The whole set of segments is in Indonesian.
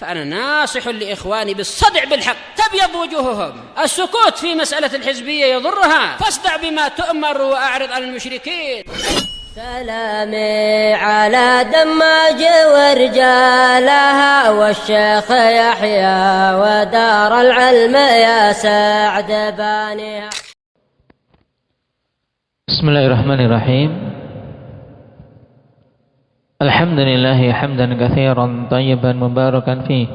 فأنا ناصح لإخواني بالصدع بالحق تبيض وجوههم. السكوت في مسألة الحزبية يضرها، فاصدع بما تؤمر وأعرض عن المشركين. سلامي على دماج ورجالها والشيخ يحيى ودار العلم يا سعد بانيها. بسم الله الرحمن الرحيم. الحمد لله حمدا كثيرا طيبا مباركا فيه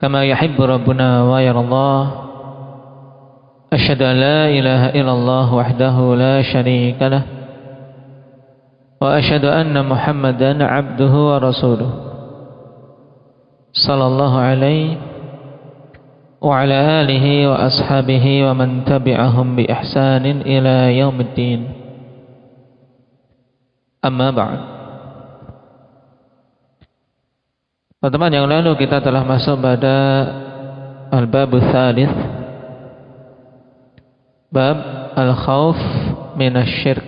كما يحب ربنا ويرضاه. أشهد أن لا إله إلا الله وحده لا شريك له وأشهد أن محمدا عبده ورسوله صلى الله عليه وعلى آله وأصحابه ومن تبعهم بإحسان إلى يوم الدين. Amma ba'd. Pertemuan yang lalu kita telah masuk pada al-bab tsalits, bab al-khauf minasyirk.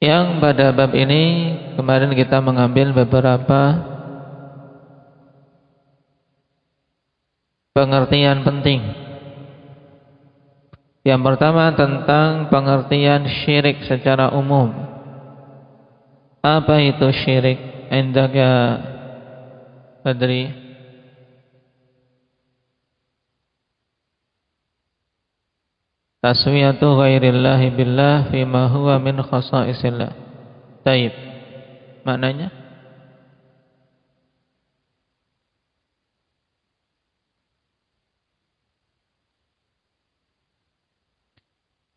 Yang pada bab ini kemarin kita mengambil beberapa pengertian penting. Yang pertama tentang pengertian syirik secara umum. Apa itu syirik? Indaka Badri? Taswiyatu ghairillahi billah fima huwa min khasaisillah. Taib. Maknanya?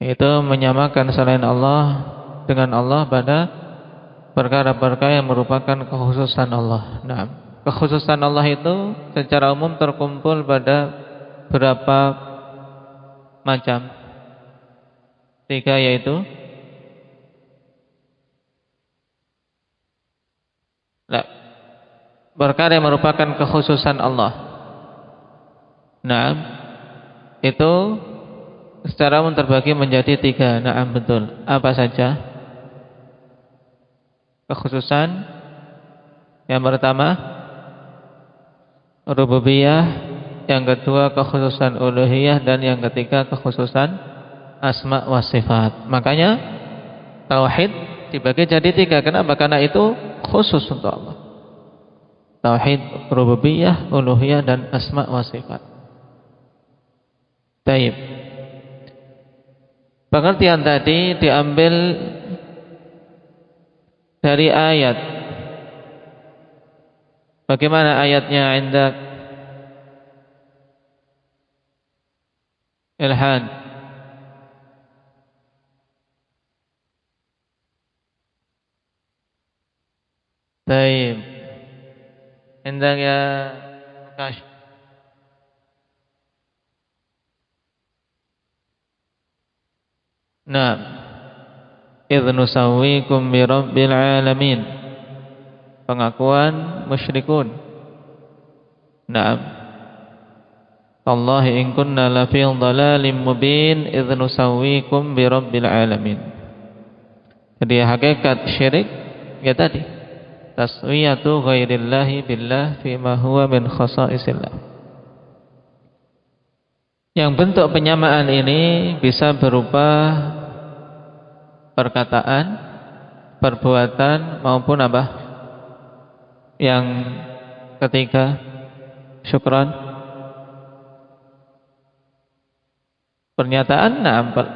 Itu menyamakan selain Allah dengan Allah pada perkara-perkara yang merupakan kekhususan Allah. Nah, kekhususan Allah itu secara umum terkumpul pada berapa macam? 3, yaitu perkara yang merupakan kekhususan Allah. Nah, itu secara umum terbagi menjadi 3. Naam, betul. Apa saja? Kekhususan yang pertama rububiyah, yang kedua kekhususan uluhiyah, dan yang ketiga kekhususan asma wa sifat. Makanya tauhid dibagi jadi 3. Kenapa? Karena itu khusus untuk Allah. Tauhid rububiyah, uluhiyah, dan asma wa sifat. Baik. Pengertian tadi diambil dari ayat. Bagaimana ayatnya indak? Ilhan. Baik. Indak ya Kash. Nah, idh nusawwikum bi rabbil alamin. Pengakuan musyrikun. Naam. Wallahi in kunna la fi dhalalim mubin idh nusawwikum bi rabbil alamin. Jadi hakikat syirik ya tadi, taswiyatu ghairillahi billah fima huwa min khasaisillah. Yang bentuk penyamaan ini bisa berupa perkataan, perbuatan, maupun apa? Yang ketiga, syukran. Pernyataan,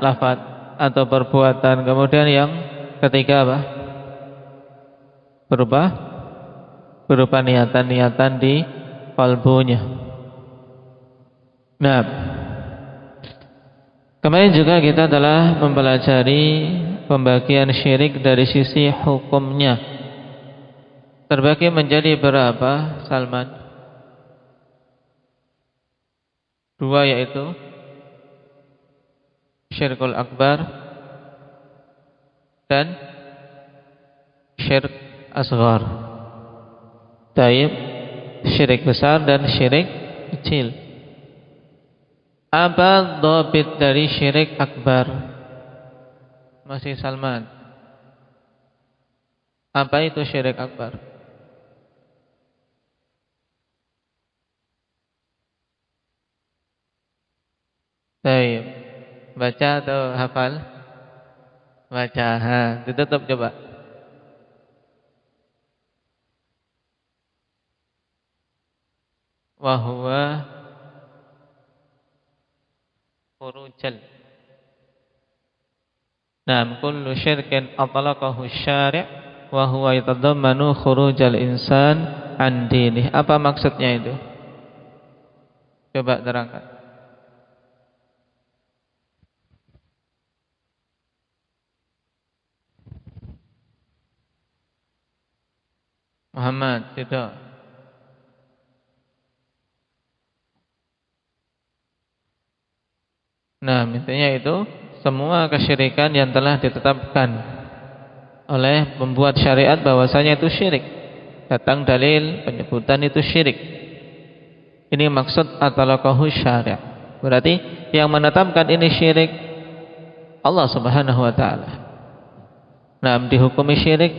lafaz atau perbuatan. Kemudian yang ketiga apa? Berupa niatan-niatan di kalbunya. Nah, kemarin juga kita telah mempelajari pembagian syirik dari sisi hukumnya. Terbagi menjadi berapa, Salman? 2, yaitu syirkul akbar dan syirk asghar. Taib, syirik besar dan syirik kecil. Apa dhabit dari syirik akbar? Masih Salman. Apa itu syirik akbar? Baik. Baca atau hafal? Baca. Ha, ditutup coba. Wa huwa khurujal. Naam, kullu syirkin atlaqahu syari' wa huwa yatadammanu khurujal insan an dinih. Apa maksudnya itu? Coba terangkan. Muhammad, tidak. Nah, intinya itu semua kesyirikan yang telah ditetapkan oleh pembuat syariat bahwasanya itu syirik. Datang dalil penyebutan itu syirik. Ini maksud atalaqahu syari'. Berarti yang menetapkan ini syirik Allah Subhanahu wa taala. Nah, dihukumi syirik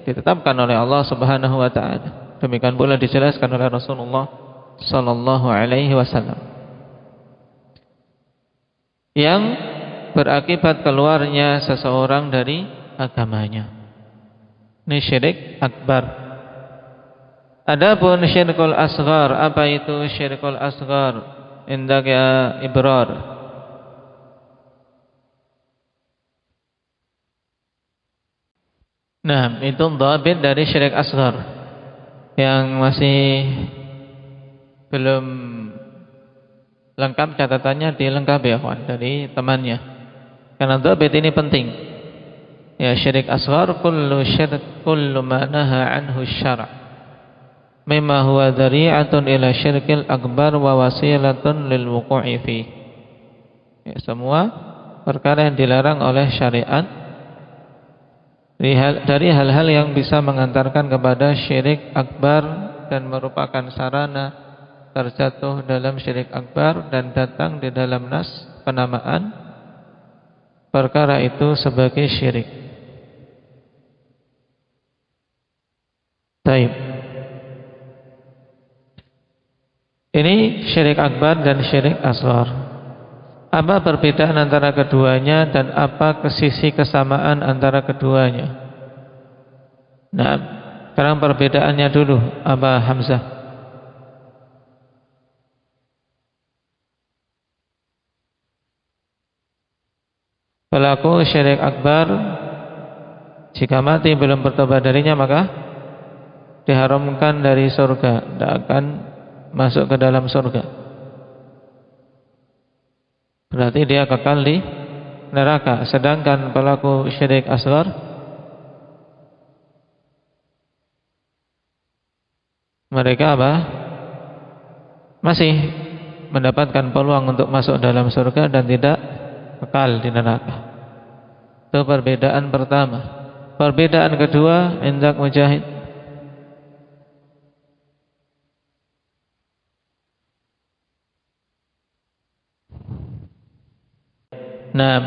ditetapkan oleh Allah Subhanahu wa taala. Demikian pula dijelaskan oleh Rasulullah sallallahu alaihi wasallam. Yang berakibat keluarnya seseorang dari agamanya. Ini syirik akbar. Adapun syirkul asghar, apa itu syirkul asghar? Indaka ibrar. Nah, itu dhabit dari syirik asghar yang masih belum lengkap catatannya dilengkapi ya kawan dari temannya. Karena dhabit ini penting. Ya, syirik asghar kullu ma naha anhu syara'. Mimma huwa dhari'atun ila syirkil akbar wa wasilatun lil wuqu'i fi. Ya, semua perkara yang dilarang oleh syariat dari hal-hal yang bisa mengantarkan kepada syirik akbar dan merupakan sarana terjatuh dalam syirik akbar, dan datang di dalam nas penamaan perkara itu sebagai syirik. Baik. Ini syirik akbar dan syirik asghar. Apa perbedaan antara keduanya dan apa sisi kesamaan antara keduanya? Nah, sekarang perbedaannya dulu, Aba Hamzah. Pelaku syirik akbar jika mati belum bertobat darinya maka diharamkan dari surga, tidak akan masuk ke dalam surga. Berarti dia kekal di neraka. Sedangkan pelaku syirik asghar mereka apa? Masih mendapatkan peluang untuk masuk dalam surga dan tidak kekal di neraka. Itu perbedaan pertama. Perbedaan kedua, indak mujahid. Nah,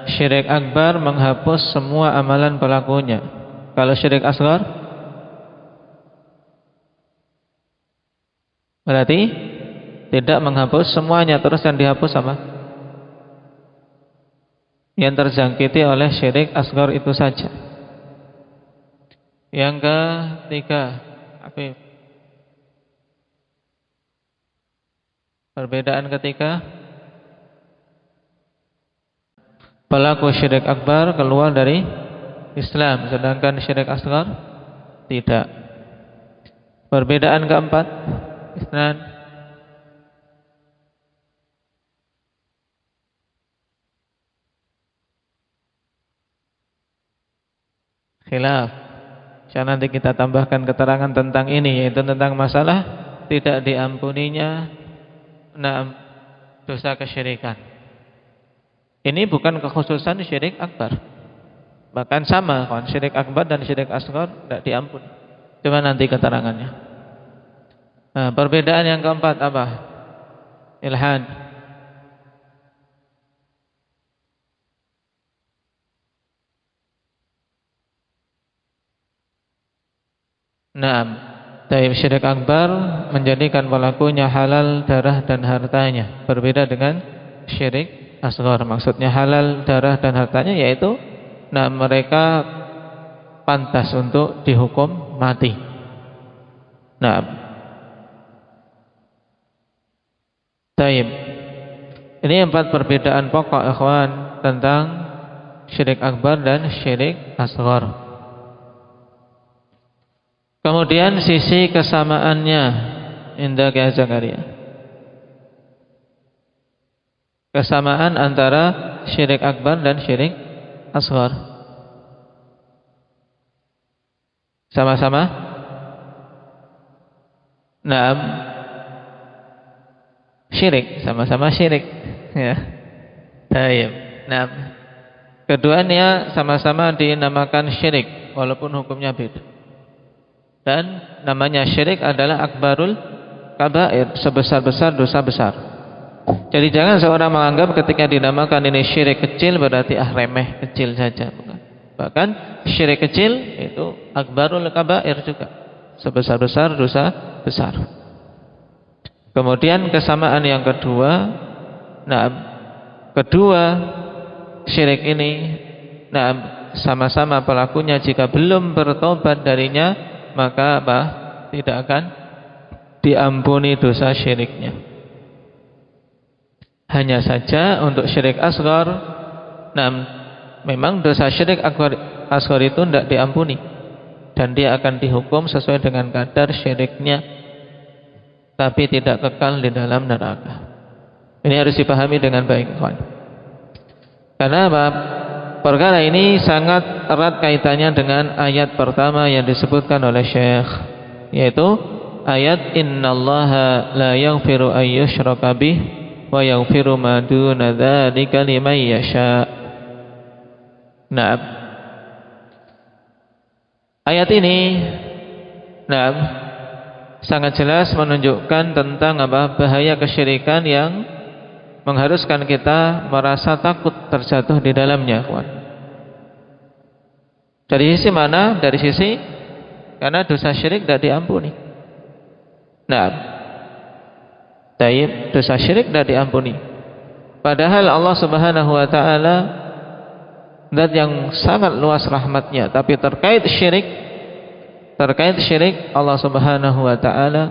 syirik akbar menghapus semua amalan pelakunya. Kalau syirik asghar berarti tidak menghapus semuanya, terus yang dihapus apa? Yang terjangkiti oleh syirik asghar itu saja. Yang ketiga, apa? Perbedaan ketiga, pelaku syirik akbar keluar dari Islam, sedangkan syirik asghar tidak. Perbedaan keempat, isnan, khilaf. Nanti kita tambahkan keterangan tentang ini, yaitu tentang masalah tidak diampuninya dosa kesyirikan. Ini bukan kekhususan syirik akbar. Bahkan sama, syirik akbar dan syirik asghar tidak diampuni. Cuma nanti keterangannya. Nah, perbedaan yang keempat apa? Ilhad. Naam. Taib syirik akbar menjadikan pelakunya halal darah dan hartanya. Berbeda dengan syirik asghar. Maksudnya halal darah dan hartanya yaitu mereka pantas untuk dihukum mati. Naam. Taib. Ini 4 perbedaan pokok ikhwan tentang syirik akbar dan syirik asghar. Kemudian sisi kesamaannya indah ya Zakaria. Kesamaan antara syirik akbar dan syirik asghar. Sama-sama? Naam. Syirik, sama-sama syirik. Ya. Taib. Naam. Keduanya sama-sama dinamakan syirik walaupun hukumnya beda. Dan namanya syirik adalah akbarul kabair, sebesar-besar dosa besar. Jadi jangan seorang menganggap ketika dinamakan ini syirik kecil berarti remeh, kecil saja. Bahkan syirik kecil itu akbarul kabair juga, sebesar-besar dosa besar. Kemudian kesamaan yang kedua, kedua syirik ini sama-sama pelakunya jika belum bertobat darinya maka tidak akan diampuni dosa syiriknya. Hanya saja untuk syirik asghar, memang dosa syirik asghar itu tidak diampuni dan dia akan dihukum sesuai dengan kadar syiriknya, tapi tidak kekal di dalam neraka. Ini harus dipahami dengan baik, kawan. Karena apa? Perkara ini sangat erat kaitannya dengan ayat pertama yang disebutkan oleh Syekh, yaitu ayat innallaha la yaghfiru ay yushraka bih wa yaghfiru ma duna dzalika liman yasha. Naam. Ayat ini sangat jelas menunjukkan tentang bahaya kesyirikan yang mengharuskan kita merasa takut terjatuh di dalamnya, kawan. Dari sisi mana? Dari sisi karena dosa syirik tidak diampuni. Dosa syirik tidak diampuni. Padahal Allah Subhanahu wa taala zat yang sangat luas rahmatnya, tapi terkait syirik Allah Subhanahu wa taala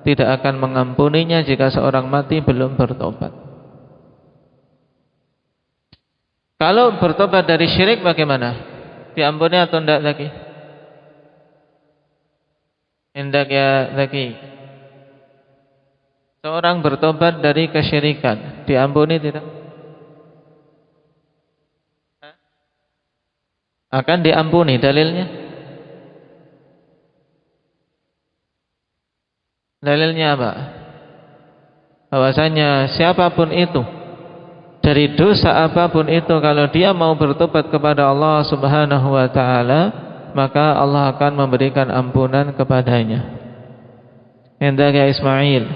tidak akan mengampuninya jika seorang mati belum bertobat. Kalau bertobat dari syirik bagaimana? Diampuni atau tidak lagi? Hendak ya lagi. Seorang bertobat dari kesyirikan diampuni tidak? Akan diampuni, dalilnya? Dalilnya apa? Bahwasanya siapapun itu dari dosa apapun itu, kalau dia mau bertobat kepada Allah Subhanahu wa taala, maka Allah akan memberikan ampunan kepadanya. Hendak ya Ismail.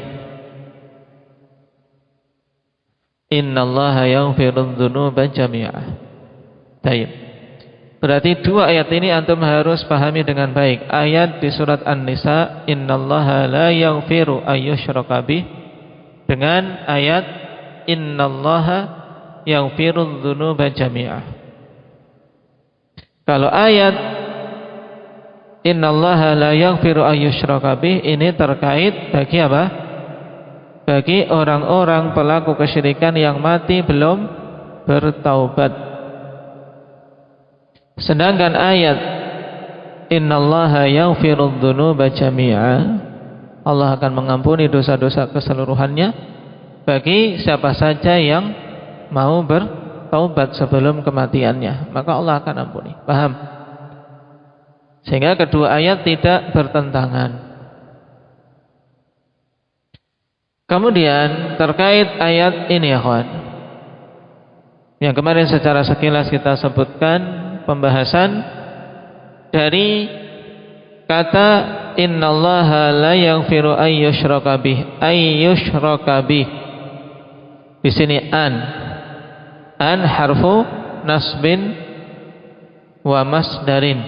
Innallaha yaghfiru dzunuba jami'ah. Baik. Berarti dua ayat ini antum harus pahami dengan baik. Ayat di surat An-Nisa, innallaha la yaghfiru ayyushraka bih, dengan ayat innallaha yaghfiru dzunuba jami'ah. Kalau ayat innallaha la yaghfiru ayyushraka bih ini terkait bagi apa? Bagi orang-orang pelaku kesyirikan yang mati belum bertaubat. Sedangkan ayat innallaha yaghfiru dzunuba jami'ah, Allah akan mengampuni dosa-dosa keseluruhannya bagi siapa saja yang mau bertaubat sebelum kematiannya, maka Allah akan ampuni. Paham? Sehingga kedua ayat tidak bertentangan. Kemudian terkait ayat ini ya kawan, yang kemarin secara sekilas kita sebutkan pembahasan dari kata innallaha la yaghfiru ayyushraka bih. Di sini an harfu nasbin wa masdarin.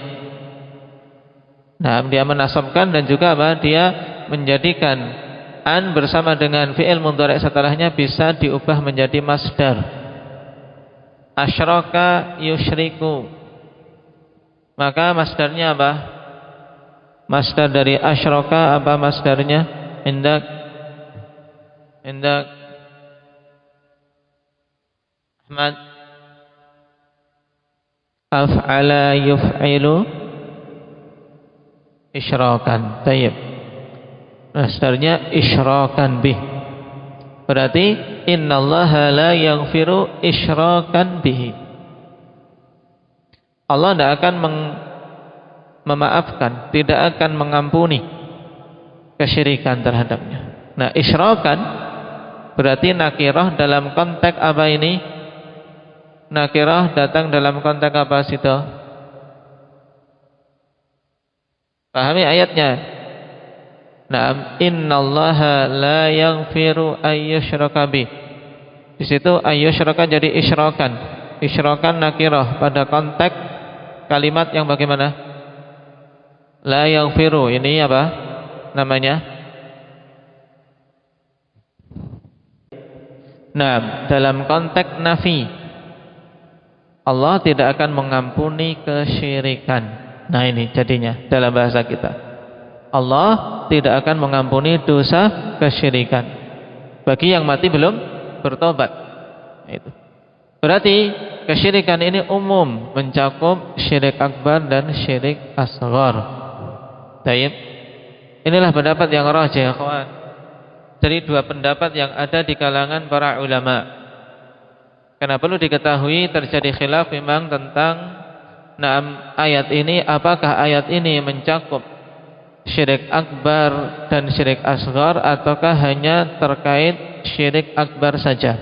Nah, dia menasabkan dan juga apa? Dia menjadikan an bersama dengan fi'il mudhari' setelahnya bisa diubah menjadi masdar. Asyraka yusyriku. Maka masdarnya apa? Masdar dari asyraka apa masdarnya? Indak Ahmad. Af'ala yuf'ilu isyrakan. Tayyib. Masdarnya isyrakan bih. Berarti innallaha la yaghfiru isyrakan bihi. Allah tidak akan memaafkan, tidak akan mengampuni kesyirikan terhadapnya. Nah, isyrakan berarti nakirah dalam konteks apa ini? Nakirah datang dalam konteks apa situ? Pahami ayatnya. Naam, innallaha la yaghfiru ayyushraka bih. Di situ ayyushraka jadi isyrakan. Isyrakan nakirah pada konteks kalimat yang bagaimana? La yaghfiru, ini apa namanya? Nah, dalam konteks nafi, Allah tidak akan mengampuni kesyirikan. Nah, ini jadinya dalam bahasa kita. Allah tidak akan mengampuni dosa kesyirikan bagi yang mati belum bertobat. Itu. Berarti kesyirikan ini umum, mencakup syirik akbar dan syirik asghar. Baik. Inilah pendapat yang rajih, kawan. Dari dua pendapat yang ada di kalangan para ulama. Karena perlu diketahui terjadi khilaf memang tentang ayat ini, apakah ayat ini mencakup syirik akbar dan syirik asghar ataukah hanya terkait syirik akbar saja.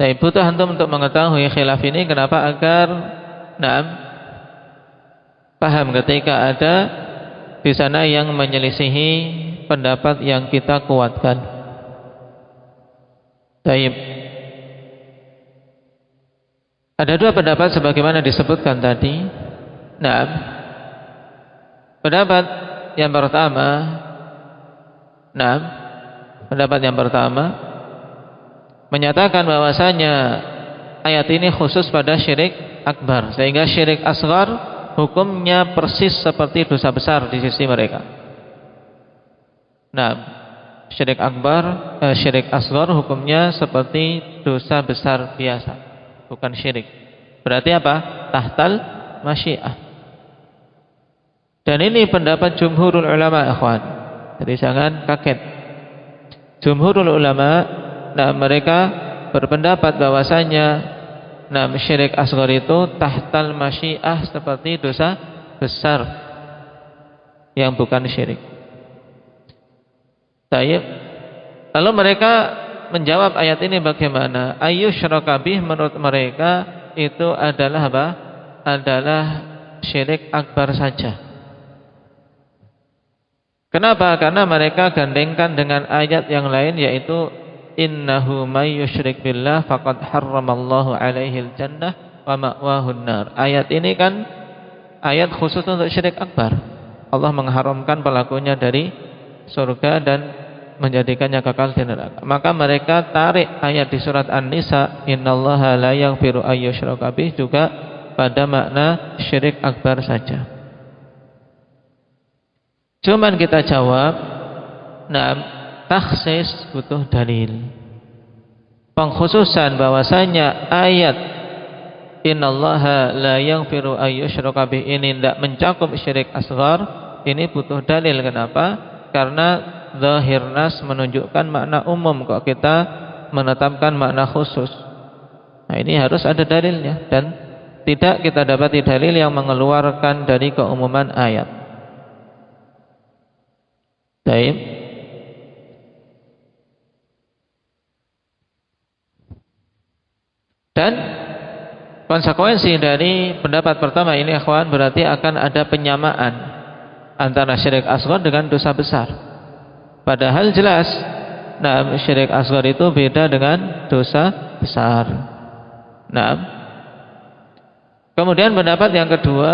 Tapi butuh antum untuk mengetahui khilaf ini kenapa, agar paham ketika ada di sana yang menyelisihi pendapat yang kita kuatkan. Baik. Ada dua pendapat sebagaimana disebutkan tadi. Pendapat yang pertama menyatakan bahwasanya ayat ini khusus pada syirik akbar, sehingga syirik asghar hukumnya persis seperti dosa besar di sisi mereka. Syirik asghar hukumnya seperti dosa besar biasa, bukan syirik. Berarti apa? Tahtal masyiah. Dan ini pendapat jumhurul ulama, ikhwan. Jadi jangan kaget. Jumhurul ulama, mereka berpendapat bahwasanya syirik asghar itu tahtal masyiah seperti dosa besar yang bukan syirik. Tayyib. Lalu mereka menjawab ayat ini bagaimana? Ayyusyraka bih, menurut mereka itu adalah apa? Adalah syirik akbar saja. Kenapa? Karena mereka gandengkan dengan ayat yang lain, yaitu innahu may yusyrik billah faqad harramallahu alaihil jannah wa ma'wahun nar. Ayat ini kan ayat khusus untuk syirik akbar. Allah mengharamkan pelakunya dari surga dan menjadikannya kekal di neraka. Maka mereka tarik ayat di surat An-Nisa, innallaha la yaghfiru ayyushraka bih, juga pada makna syirik akbar saja. Cuman kita jawab, takhsis butuh dalil. Pengkhususan bahwasanya ayat innallaha la yaghfiru ayyushraka bih ini tidak mencakup syirik asghar, ini butuh dalil. Kenapa? Karena zahir nas menunjukkan makna umum, kok kita menetapkan makna khusus. Nah, ini harus ada dalilnya, dan tidak kita dapati dalil yang mengeluarkan dari keumuman ayat. Baik. Dan konsekuensi dari pendapat pertama ini, ikhwan, berarti akan ada penyamaan antara syirik asghar dengan dosa besar. Padahal jelas syirik asghar itu beda dengan dosa besar. Kemudian pendapat yang kedua,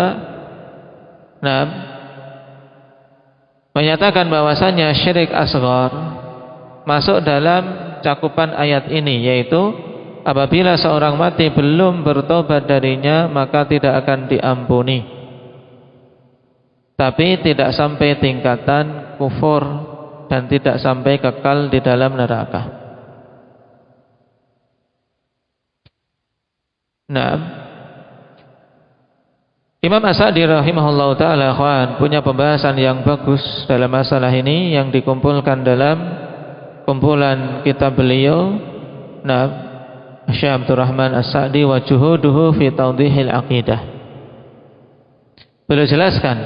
Nah, menyatakan bahwasanya syirik asghar masuk dalam cakupan ayat ini, yaitu apabila seorang mati belum bertobat darinya maka tidak akan diampuni, tapi tidak sampai tingkatan kufur dan tidak sampai kekal di dalam neraka. Nah, Imam As-Sa'di rahimahullah ta'ala punya pembahasan yang bagus dalam masalah ini yang dikumpulkan dalam kumpulan kitab beliau, nah, Syekh Abdurrahman As-Sa'di wa juhuduhu fi tawdihil aqidah. Beliau jelaskan,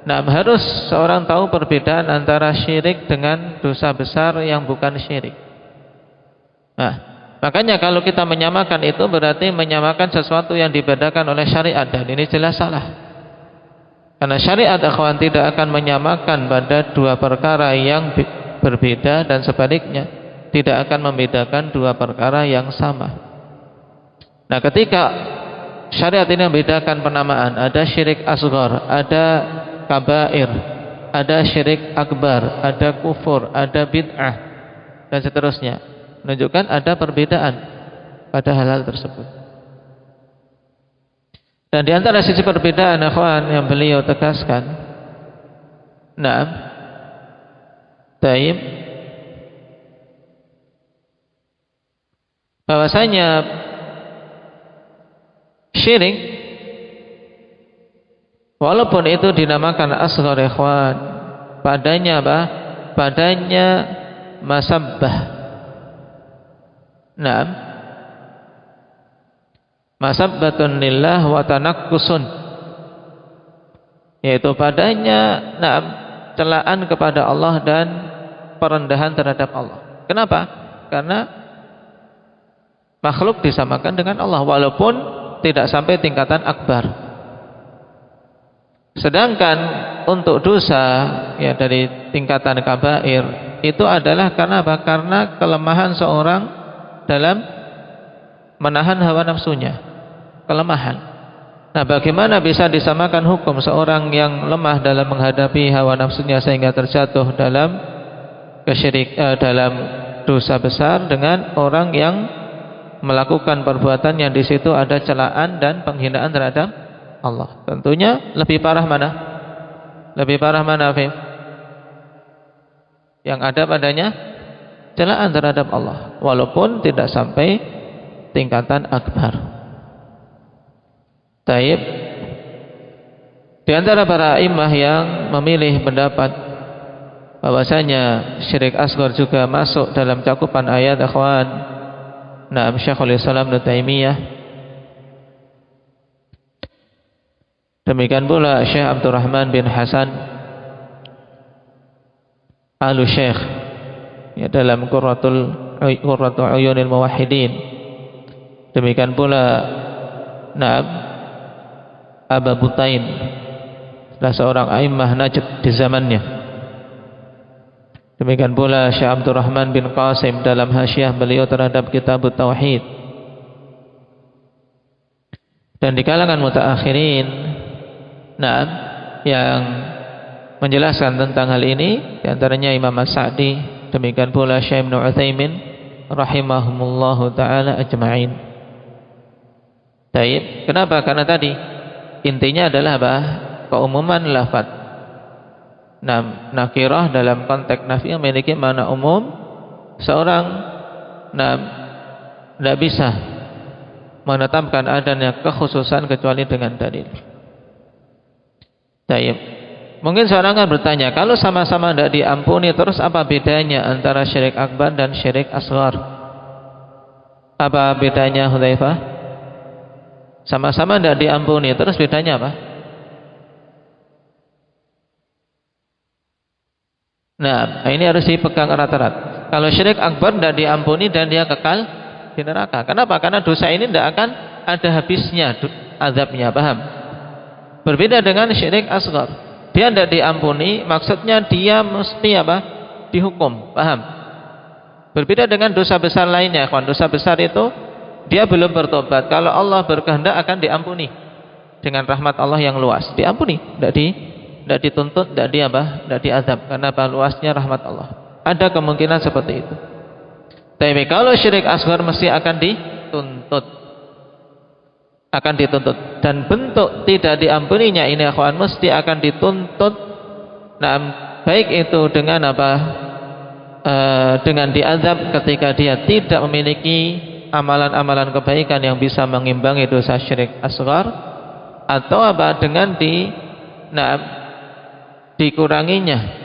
nah, harus seorang tahu perbedaan antara syirik dengan dosa besar yang bukan syirik. Nah, makanya kalau kita menyamakan itu berarti menyamakan sesuatu yang dibedakan oleh syariat, dan ini jelas salah. Karena syariat akhwan tidak akan menyamakan pada dua perkara yang berbeda, dan sebaliknya tidak akan membedakan dua perkara yang sama. Nah, ketika syariat ini membedakan penamaan, ada syirik asghar, ada kabair, ada syirik akbar, ada kufur, ada bid'ah, dan seterusnya, menunjukkan ada perbedaan pada hal-hal tersebut. Dan di antara sisi perbedaan akhwan yang beliau tegaskan, nah, taib, bahwasanya syirik walaupun itu dinamakan asghar ikhwan, padanya apa? Padanya masabbah. Nah, masabbatun lillah wa tanakkusun, yaitu padanya nah, celaan kepada Allah dan perendahan terhadap Allah. Kenapa? Karena makhluk disamakan dengan Allah walaupun tidak sampai tingkatan akbar. Sedangkan untuk dosa ya dari tingkatan kabair itu adalah karena apa? Karena kelemahan seorang dalam menahan hawa nafsunya, kelemahan. Nah, bagaimana bisa disamakan hukum seorang yang lemah dalam menghadapi hawa nafsunya sehingga terjatuh dalam dalam dosa besar dengan orang yang melakukan perbuatan yang di situ ada celaan dan penghinaan terhadap Allah? Tentunya lebih parah mana? Lebih parah mana, Afif? Yang ada padanya celaan terhadap Allah walaupun tidak sampai tingkatan akbar. Taib, di antara para imam yang memilih pendapat bahwasanya syirik asghar juga masuk dalam cakupan ayat akhwan, nah, Syekhul Islam Ibnu Taimiyah, demikian pula Syekh Abdurrahman bin Hasan Al-Syekh ya dalam Qurratu Uyunil Muwahhidin, demikian pula Naam Abu Butain, salah seorang a'immah Najd di zamannya, demikian pula Syekh Abdurrahman bin Qasim dalam hasyiah beliau terhadap kitab Tauhid. Dan di kalangan mutaakhirin Naam yang menjelaskan tentang hal ini di antaranya Imam As-Sa'di, demikian pula Syekh Ibnu Utsaimin rahimahumullahu taala ajma'in. Baik, kenapa? Karena tadi intinya adalah apa? Keumuman lafaz. Nah, nakirah dalam konteks nafi memiliki makna umum. Seorang tidak bisa menetapkan adanya kekhususan kecuali dengan dalil. Baik. Mungkin seorang akan bertanya, kalau sama-sama tidak diampuni, terus apa bedanya antara syirik akbar dan syirik asghar? Apa bedanya, Hudzaifah? Sama-sama tidak diampuni, terus bedanya apa? Nah, ini harus dipegang erat-erat. Kalau syirik akbar tidak diampuni dan dia kekal di neraka. Kenapa? Karena dosa ini tidak akan ada habisnya azabnya, paham? Berbeda dengan syirik asghar. Dia tidak diampuni, maksudnya dia mesti apa? Dihukum, paham? Berbeda dengan dosa besar lainnya, kawan. Dosa besar itu dia belum bertobat. Kalau Allah berkehendak akan diampuni. dengan rahmat Allah yang luas, diampuni, tidak dituntut, tidak diazab, karena luasnya rahmat Allah. Ada kemungkinan seperti itu. Tapi kalau syirik asghar mesti akan dituntut, dan bentuk tidak diampuninya ini akhwan mesti akan dituntut. Nah, baik itu dengan dengan diazab ketika dia tidak memiliki amalan-amalan kebaikan yang bisa mengimbangi dosa syirik asghar, atau dengan dikuranginya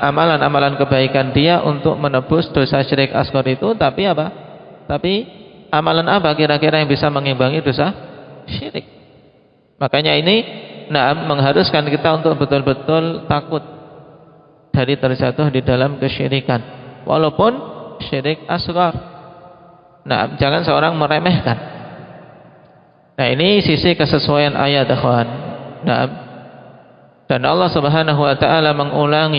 amalan-amalan kebaikan dia untuk menebus dosa syirik asghar itu. Tapi amalan apa kira-kira yang bisa mengimbangi dosa syirik? Makanya ini mengharuskan kita untuk betul-betul takut dari terjatuh di dalam kesyirikan, walaupun syirik asghar. Jangan seorang meremehkan. Ini sisi kesesuaian ayat, akhwan. Dan Allah Subhanahu wa taala mengulang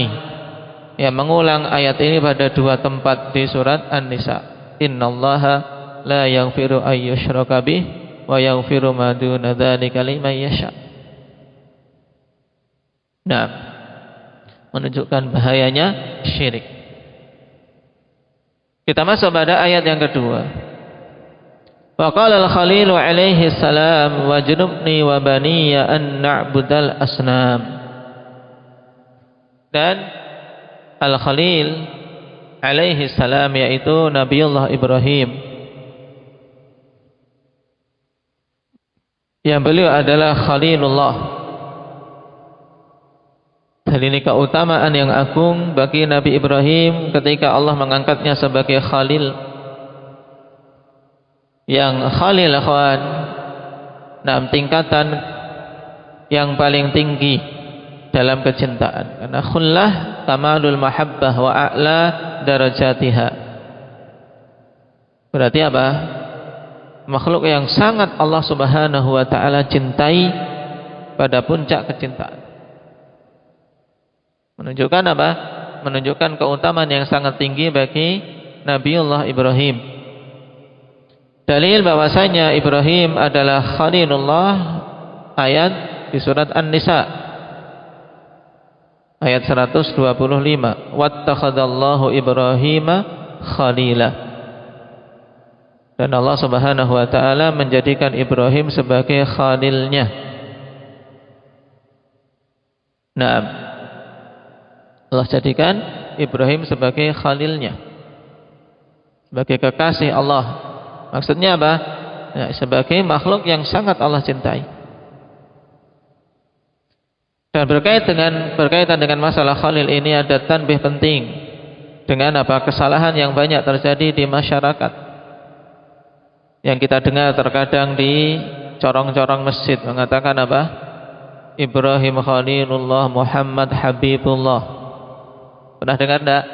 ayat ini pada dua tempat di surat An-Nisa. Innallaha la yaghfiru ayyushraka bih wa yaghfiru ma duna dzalika liman yasha. Menunjukkan bahayanya syirik. Kita masuk pada ayat yang kedua. Wa qala al-Khalil alaihi salam wajnubni wa baniya an na'budal asnam. Dan Al-Khalil alaihi salam yaitu Nabiullah Ibrahim, yang beliau adalah Khalilullah. Dan ini keutamaan yang agung bagi Nabi Ibrahim ketika Allah mengangkatnya sebagai Khalil. Yang Khalil akhwan, tingkatan yang paling tinggi dalam kecintaan, karena khullah kamalul mahabbah wa a'la darajatiha. Berarti makhluk yang sangat Allah Subhanahu wa taala cintai pada puncak kecintaan. Menunjukkan menunjukkan keutamaan yang sangat tinggi bagi Nabiullah Ibrahim. Dalil bahwasanya Ibrahim adalah Khalilullah ayat di surat An-Nisa ayat 125. Wattakhadallahu Ibrahima khalila. Dan Allah Subhanahu wa taala menjadikan Ibrahim sebagai khalilnya. Allah jadikan Ibrahim sebagai khalilnya, sebagai kekasih Allah. Maksudnya sebagai makhluk yang sangat Allah cintai. Dan berkaitan dengan masalah khalil ini ada tanbih penting dengan kesalahan yang banyak terjadi di masyarakat, yang kita dengar terkadang di corong-corong masjid mengatakan Ibrahim Khalilullah, Muhammad Habibullah. Pernah dengar enggak?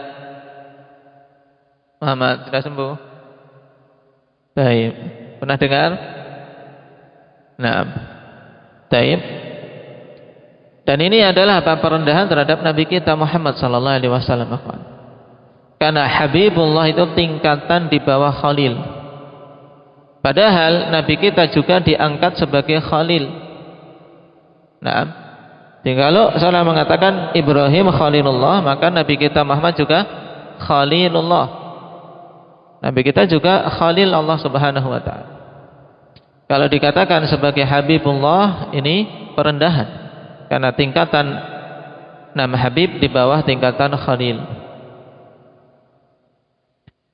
Muhammad sudah sembuh? Baik. Pernah dengar? Baik. Dan ini adalah perendahan terhadap Nabi kita Muhammad sallallahu alaihi wasallam. Karena Habibullah itu tingkatan di bawah Khalil. Padahal Nabi kita juga diangkat sebagai Khalil. Kalau salah mengatakan Ibrahim Khalilullah, maka Nabi kita Muhammad juga Khalilullah. Nabi kita juga Khalil Allah Subhanahu wa ta'ala. Kalau dikatakan sebagai Habibullah, ini perendahan, karena tingkatan nama Habib di bawah tingkatan Khalil.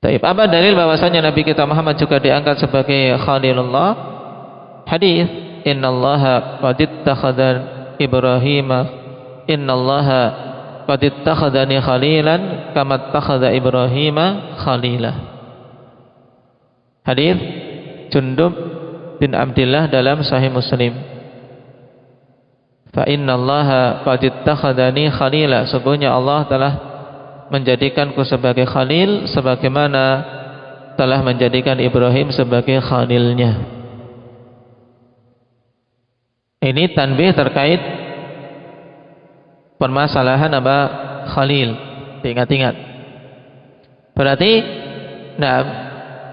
Apa dalil bahwasanya Nabi kita Muhammad juga diangkat sebagai Khalilullah? Hadis, innallaha qad ittakhadha Ibrahim, innallaha qad ittakhadhani khalilan kama ittakhadha Ibrahim khalila. Hadis Jundub bin Abdillah dalam Sahih Muslim. Fa innallaha qad ittakhadhani khalila, sesungguhnya Allah telah menjadikanku sebagai khalil sebagaimana telah menjadikan Ibrahim sebagai khalilnya. Ini tanbih terkait permasalahan khalil. Ingat-ingat. Berarti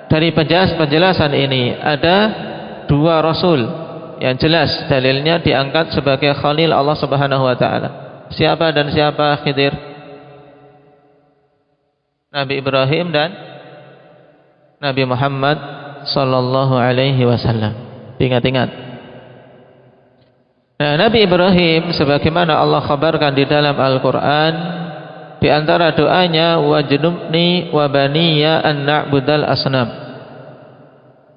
dari penjelasan ini ada dua rasul yang jelas dalilnya diangkat sebagai khalil Allah Subhanahu wa taala. Siapa dan siapa Khidir? Nabi Ibrahim dan Nabi Muhammad sallallahu alaihi wasallam. Ingat-ingat. Nah, Nabi Ibrahim sebagaimana Allah kabarkan di dalam Al-Qur'an, di antara doanya wajnubni wa baniya an na'budal asnam.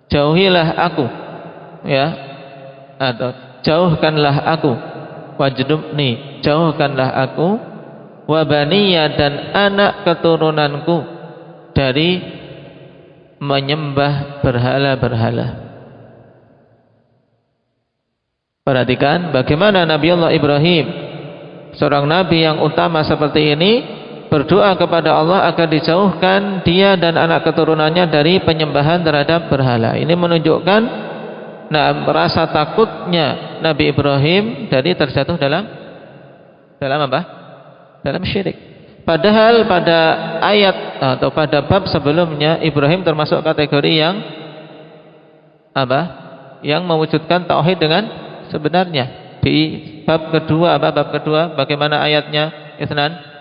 Jauhilah aku, ya, atau jauhkanlah aku, wajnubni, jauhkanlah aku, wa baniya, dan anak keturunanku dari menyembah berhala-berhala. Perhatikan bagaimana Nabi Allah Ibrahim, seorang nabi yang utama seperti ini, berdoa kepada Allah agar dijauhkan dia dan anak keturunannya dari penyembahan terhadap berhala. Ini menunjukkan rasa takutnya Nabi Ibrahim dari terjatuh dalam apa? Dalam syirik. Padahal pada ayat atau pada bab sebelumnya Ibrahim termasuk kategori yang apa? Yang mewujudkan tauhid dengan sebenarnya. Di bab kedua apa? Bab kedua bagaimana ayatnya? Itsnan.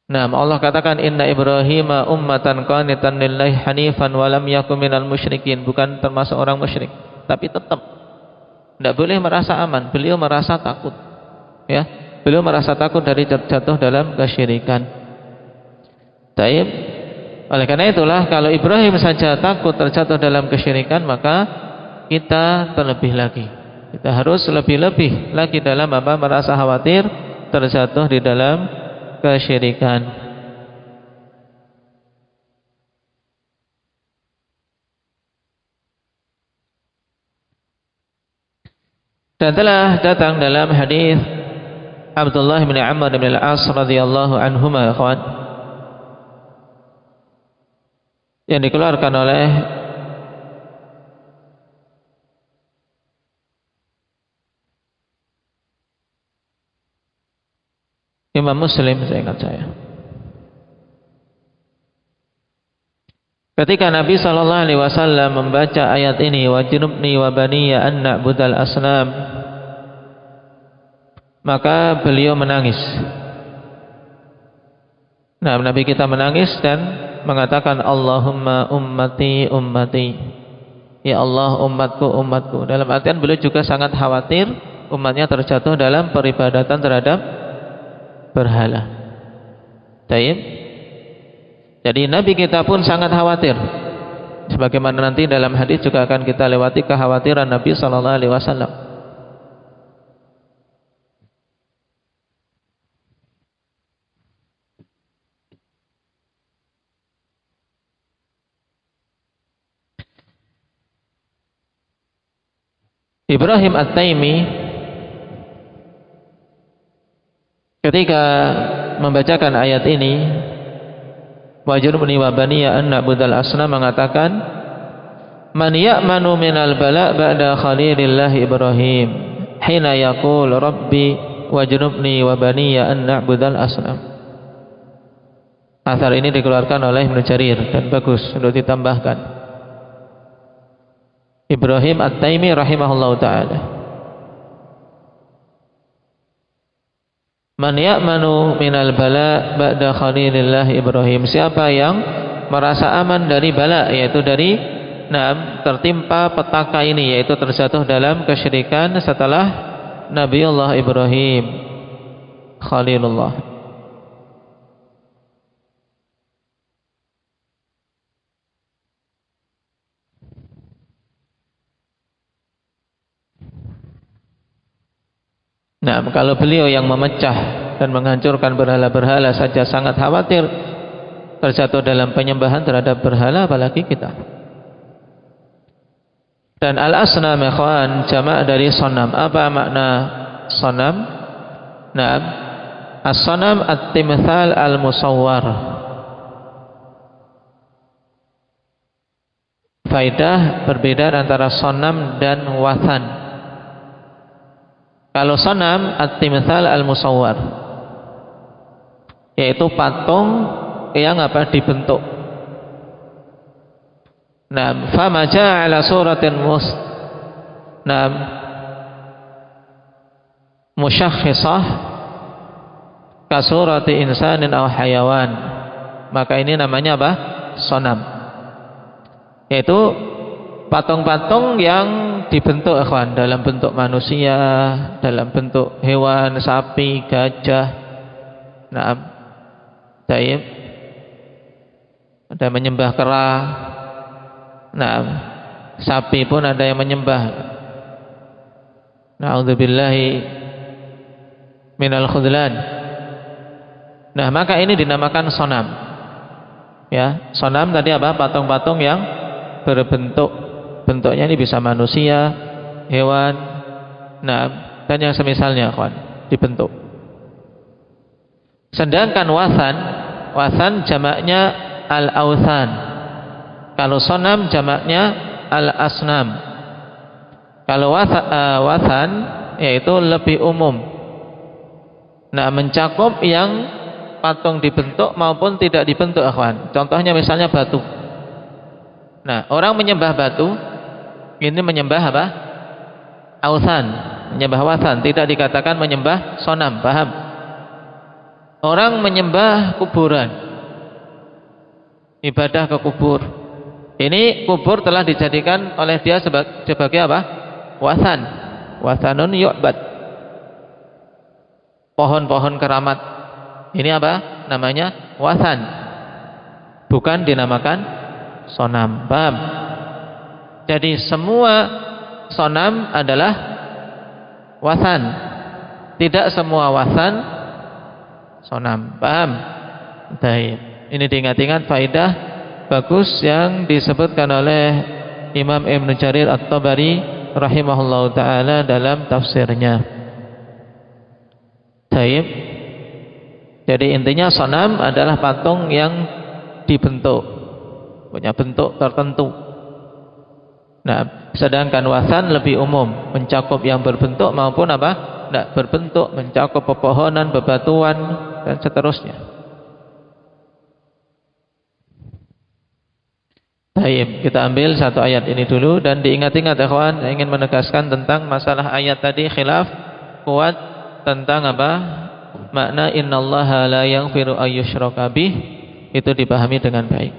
Nah, Allah katakan inna Ibrahima ummatan qanitan lillahi hanifan wa lam yakun minal musyrikin, bukan termasuk orang musyrik, tapi tetap tidak boleh merasa aman, beliau merasa takut. Ya, beliau merasa takut dari jatuh dalam kesyirikan. Taib. Oleh karena itulah kalau Ibrahim saja takut terjatuh dalam kesyirikan, maka kita terlebih lagi. Kita harus lebih-lebih lagi dalam apa? Merasa khawatir terjatuh di dalam kesyirikan. Dan telah datang dalam hadis Abdullah bin Amr bin Al-As radhiyallahu anhuma, ikhwan, yang dikeluarkan oleh Imam Muslim, saya ingat saya. Ketika Nabi SAW membaca ayat ini, wajnubni wa baniya an na'budal asnam, maka beliau menangis. Nah, Nabi kita menangis dan mengatakan Allahumma ummati ummati, ya Allah umatku umatku. Dalam artian beliau juga sangat khawatir umatnya terjatuh dalam peribadatan terhadap berhala. Taib. Jadi Nabi kita pun sangat khawatir. Sebagaimana nanti dalam hadis juga akan kita lewati kekhawatiran Nabi sallallahu alaihi wasallam. Ibrahim At-Taimi ketika membacakan ayat ini, wajnubni wa baniya an na'budal asnam, mengatakan man ya'manu minal bala' ba'da khalilillah Ibrahim hina yaqul rabbi wajnubni wa baniya an na'budal asnam. Asar ini dikeluarkan oleh Ibnu Jarir dan bagus untuk ditambahkan. Ibrahim At-Taimi rahimahullahu ta'ala. Man ya'manu minal bala ba'da khalilillah Ibrahim, siapa yang merasa aman dari bala, yaitu dari tertimpa petaka ini, yaitu terjatuh dalam kesyirikan setelah Nabiullah Ibrahim Khalilullah. Nah, kalau beliau yang memecah dan menghancurkan berhala-berhala saja sangat khawatir terjatuh dalam penyembahan terhadap berhala, apalagi kita. Dan al-asnam, ikhwan, jamak dari sonam. Apa makna sonam? Nah, as-sonam at-timthal al-musawwar. Faidah perbedaan antara sonam dan wathan. Kalau sonam at-timthal al-musawwar, yaitu patung yang dibentuk. Naam, fama ja'ala suratin musyakhisah ka surati insanin aw hayawan, maka ini namanya apa? Sonam, yaitu patung-patung yang dibentuk ikhwan dalam bentuk manusia, dalam bentuk hewan, sapi, gajah. Naam, taib, ada menyembah kera. Nah, sapi pun ada yang menyembah. Na'udzubillahi minal khudlan. Nah, maka ini dinamakan sonam. Ya, sonam tadi apa? Patung-patung yang bentuknya ini bisa manusia, hewan, nah, dan yang semisalnya, kawan, dibentuk. Sedangkan wasan jamaknya al-awthan. Kalau sonam jamaknya al-asnam. Kalau wasan yaitu lebih umum. Nah, mencakup yang patung dibentuk maupun tidak dibentuk, akhwan. Contohnya misalnya batu. Nah, orang menyembah batu, ini menyembah apa? Awthan, menyembah wasan, tidak dikatakan menyembah sonam, paham? Orang menyembah kuburan, ibadah ke kubur. Ini kubur telah dijadikan oleh dia sebagai apa? Wasan. Wasanun yu'bad. Pohon-pohon keramat. Ini apa? Namanya wasan. Bukan dinamakan sonam. Paham? Jadi semua sonam adalah wasan. Tidak semua wasan sonam. Paham? Baik. Ini diingat-ingat faedah bagus yang disebutkan oleh Imam Ibn Jarir At-Tabari rahimahullahu taala dalam tafsirnya. Baik. Jadi intinya sonam adalah patung yang dibentuk, punya bentuk tertentu. Nah, sedangkan wasan lebih umum, mencakup yang berbentuk maupun apa? Tidak berbentuk, mencakup pepohonan, bebatuan, dan seterusnya. Baik, kita ambil satu ayat ini dulu dan diingat-ingat ikhwan, saya ingin menegaskan tentang masalah ayat tadi khilaf kuat tentang apa? Makna innallaha la yaghfiru ayyushraka bih, itu dipahami dengan baik.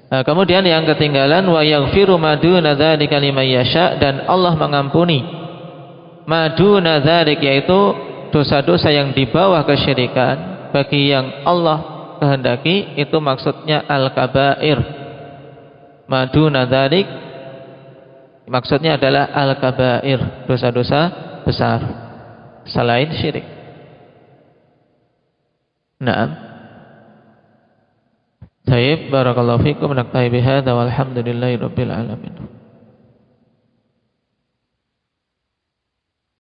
Nah, kemudian yang ketinggalan wa yaghfiru ma duna dzalika liman yasha, dan Allah mengampuni ma duna dzalik, yaitu dosa-dosa yang di bawah kesyirikan bagi yang Allah kehendaki, itu maksudnya al-kabair. Maduna dzalik maksudnya adalah al-kabair, dosa-dosa besar selain syirik. Naam. Baik, barakallahu fikum, naktafi bihadza walhamdulillahirabbil alamin.